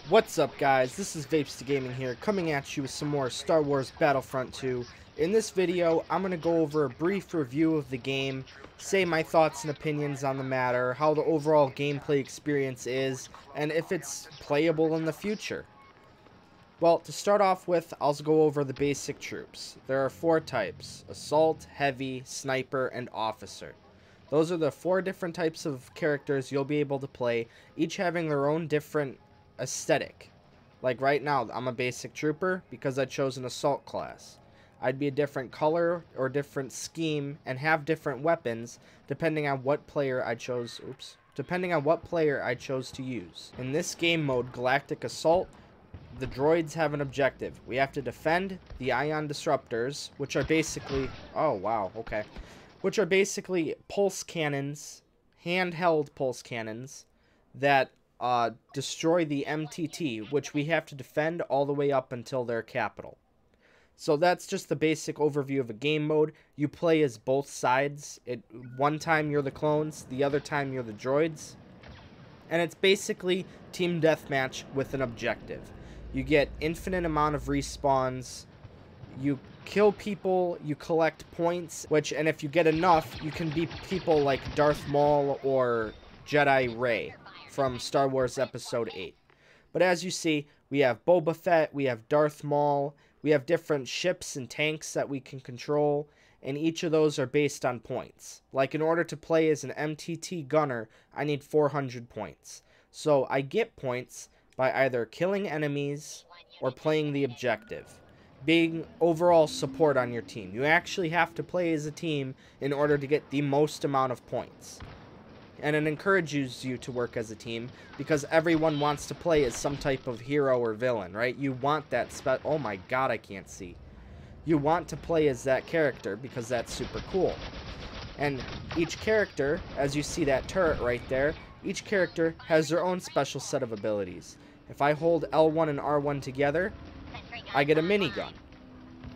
What's up, guys? This is Vapes to Gaming here, coming at you with some more Star Wars Battlefront 2. In this video, I'm going to go over a brief review of the game, say my thoughts and opinions on the matter, how the overall gameplay experience is, and if it's playable in the future. Well, to start off with, I'll go over the basic troops. There are 4 types: Assault, Heavy, Sniper, and Officer. Those are the 4 different types of characters you'll be able to play, each having their own different aesthetic. Like right now, I'm a basic trooper because I chose an assault class. I'd be a different color or different scheme and have different weapons depending on what player I chose. Depending on what player I chose to use. In this game mode, Galactic Assault, the droids have an objective. We have to defend the ion disruptors, which are basically, which are basically pulse cannons, handheld pulse cannons that destroy the MTT, which we have to defend all the way up until their capital. So that's just the basic overview of a game mode. You play as both sides. One time you're the clones, the other time you're the droids. And it's basically team deathmatch with an objective. You get infinite amount of respawns. You kill people, you collect points, and if you get enough, you can beat people like Darth Maul or Jedi Rey from Star Wars Episode 8. But as you see, we have Boba Fett, we have Darth Maul, we have different ships and tanks that we can control, and each of those are based on points. Like, in order to play as an MTT gunner, I need 400 points. So I get points by either killing enemies or playing the objective, being overall support on your team. You actually have to play as a team in order to get the most amount of points. And it encourages you to work as a team because everyone wants to play as some type of hero or villain, right? You want that oh my god, I can't see. You want to play as that character because that's super cool. And each character, as you see that turret right there, each character has their own special set of abilities. If I hold L1 and R1 together, I get a minigun.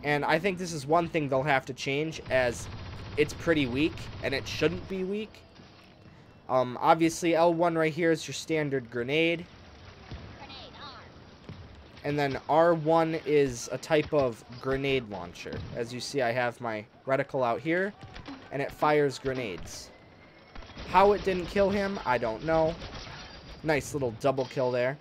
And I think this is one thing they'll have to change, as it's pretty weak, and it shouldn't be weak. Obviously, L1 right here is your standard grenade. And then R1 is a type of grenade launcher. As you see, I have my reticle out here, and it fires grenades. How it didn't kill him, I don't know. Nice little double kill there.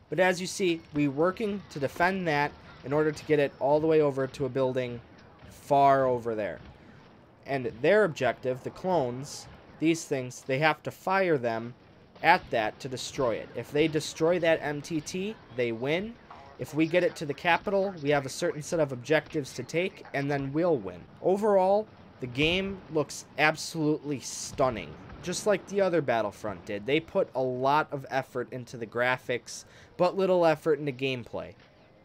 But as you see, we're working to defend that in order to get it all the way over to a building far over there. And their objective, the clones, these things, they have to fire them at that to destroy it. If they destroy that MTT, they win. If we get it to the capital, we have a certain set of objectives to take, and then we'll win. Overall, the game looks absolutely stunning. Just like the other Battlefront did. They put a lot of effort into the graphics, but little effort into gameplay.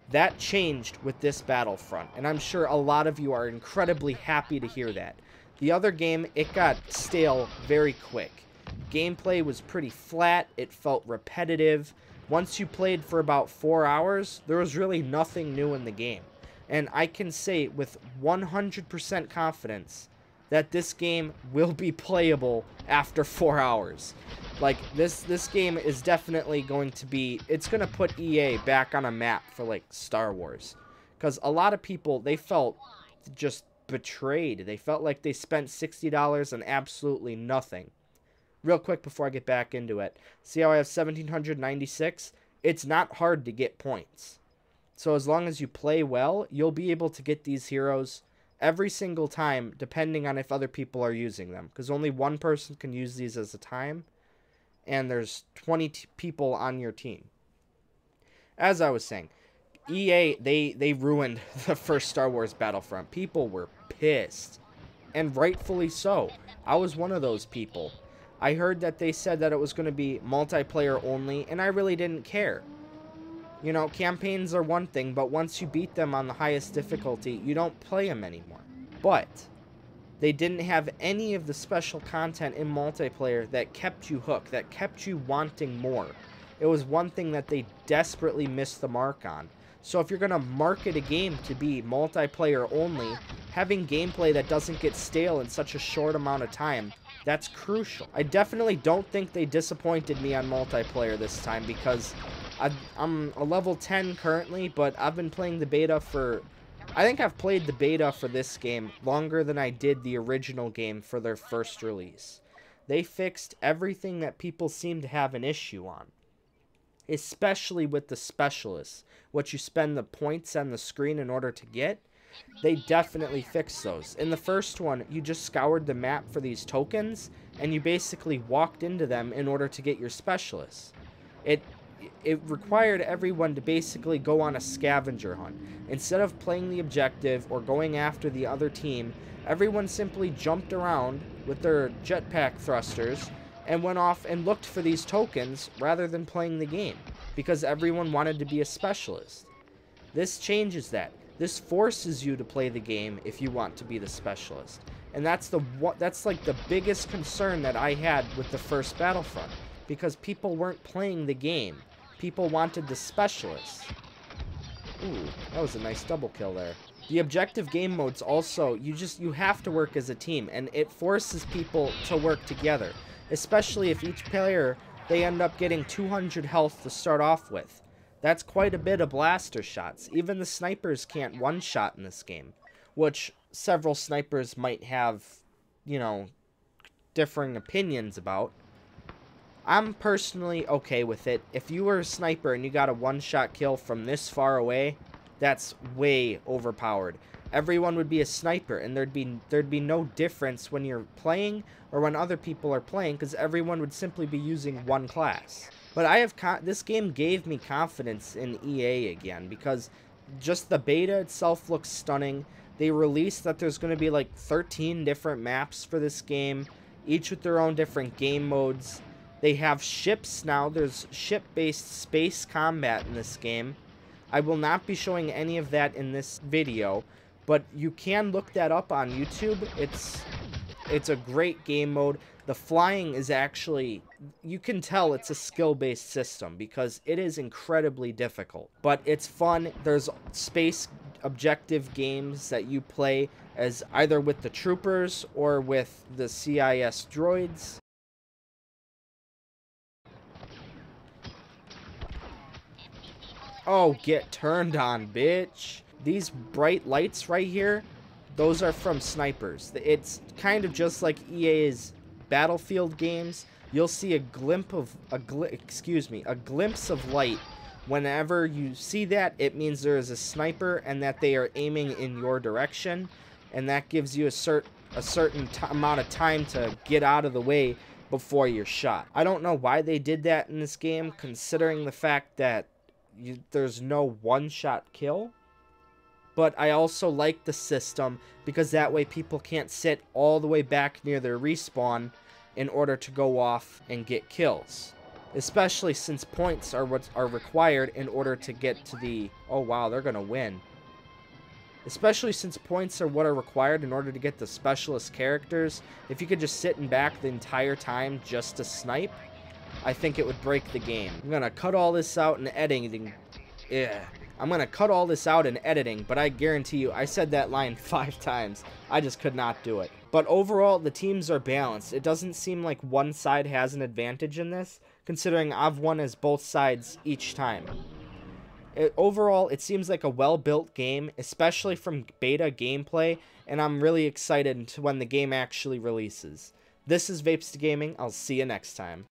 That changed with this Battlefront, and I'm sure a lot of you are incredibly happy to hear that. The other game, it got stale very quick. Gameplay was pretty flat, it felt repetitive. Once you played for about 4 hours, there was really nothing new in the game. And I can say with 100% confidence that this game will be playable after 4 hours. Like, this game is definitely going to be, it's going to put EA back on a map for, like, Star Wars. Because a lot of people, they felt just betrayed. They felt like they spent $60 on absolutely nothing. Real quick before I get back into it, see how I have 1796? It's not hard to get points. So as long as you play well, you'll be able to get these heroes every single time, depending on if other people are using them. Because only one person can use these at a time, and there's 20 people on your team. As I was saying, EA, they ruined the first Star Wars Battlefront. People were pissed, and rightfully so. I was one of those people. I heard that they said that it was going to be multiplayer only, and I really didn't care. You know, campaigns are one thing, but once you beat them on the highest difficulty, you don't play them anymore. But they didn't have any of the special content in multiplayer that kept you hooked, that kept you wanting more. It was one thing that they desperately missed the mark on. So if you're going to market a game to be multiplayer only, having gameplay that doesn't get stale in such a short amount of time, that's crucial. I definitely don't think they disappointed me on multiplayer this time, because I'm a level 10 currently, but I've been playing the beta for... I think I've played the beta for this game longer than I did the original game for their first release. They fixed everything that people seem to have an issue on. Especially with the specialists, what you spend the points on the screen in order to get. They definitely fixed those. In the first one, you just scoured the map for these tokens, and you basically walked into them in order to get your specialists. It required everyone to basically go on a scavenger hunt. Instead of playing the objective or going after the other team, everyone simply jumped around with their jetpack thrusters and went off and looked for these tokens rather than playing the game, because everyone wanted to be a specialist. This changes that. This forces you to play the game if you want to be the specialist. And that's like the biggest concern that I had with the first Battlefront, because people weren't playing the game. People wanted the specialists. Ooh, that was a nice double kill there. The objective game modes also, you have to work as a team, and it forces people to work together. Especially if each player, they end up getting 200 health to start off with. That's quite a bit of blaster shots. Even the snipers can't one-shot in this game, which several snipers might have, you know, differing opinions about. I'm personally okay with it. If you were a sniper and you got a one-shot kill from this far away, that's way overpowered. Everyone would be a sniper, and there'd be no difference when you're playing or when other people are playing, because everyone would simply be using one class. But this game gave me confidence in EA again, because just the beta itself looks stunning. They released that there's going to be like 13 different maps for this game, each with their own different game modes. They have ships now. There's ship-based space combat in this game. I will not be showing any of that in this video, but you can look that up on YouTube. It's a great game mode. The flying is actually, you can tell it's a skill-based system because it is incredibly difficult. But it's fun. There's space objective games that you play as either with the troopers or with the CIS droids. Oh, get turned on, bitch. These bright lights right here, those are from snipers. It's kind of just like EA's Battlefield games. You'll see a glimpse of light. Whenever you see that, it means there is a sniper and that they are aiming in your direction, and that gives you a certain amount of time to get out of the way before you're shot. I don't know why they did that in this game, considering the fact that there's no one-shot kill. But I also like the system because that way people can't sit all the way back near their respawn in order to go off and get kills. Especially since points are what are required in order to get to the... Oh wow, they're gonna win. Especially since points are what are required in order to get the specialist characters. If you could just sit in back the entire time just to snipe, I think it would break the game. I'm gonna cut all this out in editing. Yeah. I'm gonna cut all this out in editing, but I guarantee you, I said that line 5 times. I just could not do it. But overall, the teams are balanced. It doesn't seem like one side has an advantage in this, considering I've won as both sides each time. Overall, it seems like a well-built game, especially from beta gameplay, and I'm really excited to when the game actually releases. This is Vapes to Gaming. I'll see you next time.